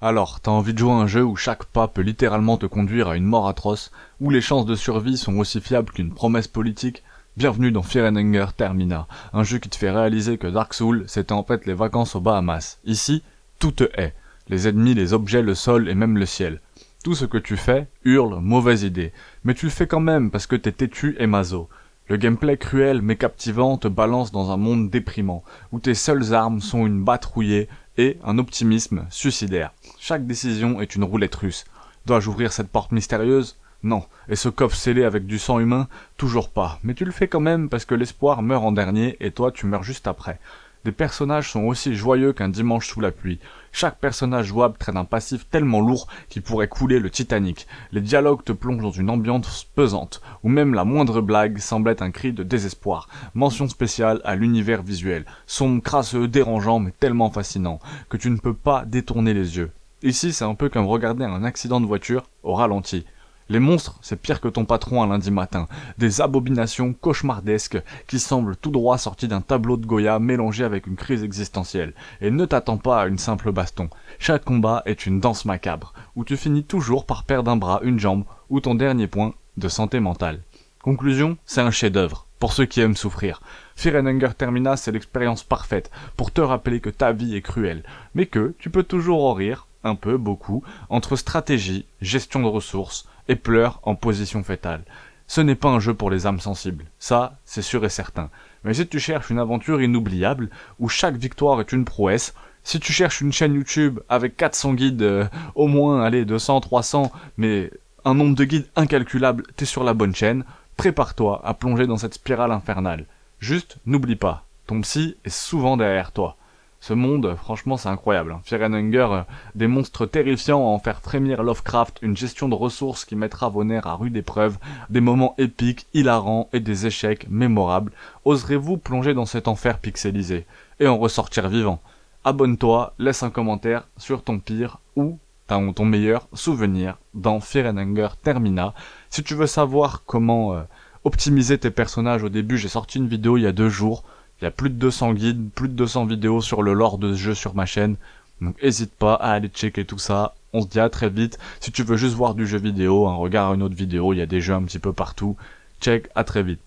Alors, t'as envie de jouer à un jeu où chaque pas peut littéralement te conduire à une mort atroce, où les chances de survie sont aussi fiables qu'une promesse politique? Bienvenue dans Fear and Hunger Termina, un jeu qui te fait réaliser que Dark Souls, c'était en fait les vacances aux Bahamas. Ici, tout te hait. Les ennemis, les objets, le sol et même le ciel. Tout ce que tu fais, hurle, mauvaise idée. Mais tu le fais quand même parce que t'es têtu et maso. Le gameplay cruel mais captivant te balance dans un monde déprimant, où tes seules armes sont une batte rouillée et un optimisme suicidaire. Chaque décision est une roulette russe. Dois-je ouvrir cette porte mystérieuse? Non. Et ce coffre scellé avec du sang humain? Toujours pas. Mais tu le fais quand même parce que l'espoir meurt en dernier et toi tu meurs juste après. Des personnages sont aussi joyeux qu'un dimanche sous la pluie. Chaque personnage jouable traîne un passif tellement lourd qu'il pourrait couler le Titanic. Les dialogues te plongent dans une ambiance pesante, où même la moindre blague semble être un cri de désespoir. Mention spéciale à l'univers visuel, sombre, crasseux, dérangeant mais tellement fascinant, que tu ne peux pas détourner les yeux. Ici c'est un peu comme regarder un accident de voiture au ralenti. Les monstres, c'est pire que ton patron un lundi matin. Des abominations cauchemardesques qui semblent tout droit sorties d'un tableau de Goya mélangé avec une crise existentielle. Et ne t'attends pas à une simple baston. Chaque combat est une danse macabre, où tu finis toujours par perdre un bras, une jambe, ou ton dernier point de santé mentale. Conclusion, c'est un chef-d'œuvre, pour ceux qui aiment souffrir. Fear and Hunger Termina, c'est l'expérience parfaite, pour te rappeler que ta vie est cruelle, mais que tu peux toujours en rire, un peu, beaucoup, entre stratégie, gestion de ressources, et pleurs en position fétale. Ce n'est pas un jeu pour les âmes sensibles, ça, c'est sûr et certain. Mais si tu cherches une aventure inoubliable, où chaque victoire est une prouesse, si tu cherches une chaîne YouTube avec 400 guides, au moins, allez, 200, 300, mais un nombre de guides incalculable, t'es sur la bonne chaîne, prépare-toi à plonger dans cette spirale infernale. Juste, n'oublie pas, ton psy est souvent derrière toi. Ce monde, franchement, c'est incroyable. Fear and Hunger, des monstres terrifiants à en faire frémir Lovecraft, une gestion de ressources qui mettra vos nerfs à rude épreuve, des moments épiques, hilarants et des échecs mémorables. Oserez-vous plonger dans cet enfer pixelisé et en ressortir vivant? Abonne-toi, laisse un commentaire sur ton pire ou ton meilleur souvenir dans Fear and Hunger Termina. Si tu veux savoir comment optimiser tes personnages au début, j'ai sorti une vidéo il y a 2 jours. Il y a plus de 200 guides, plus de 200 vidéos sur le lore de ce jeu sur ma chaîne. Donc n'hésite pas à aller checker tout ça. On se dit à très vite. Si tu veux juste voir du jeu vidéo, regarde une autre vidéo, il y a des jeux un petit peu partout. Check, à très vite.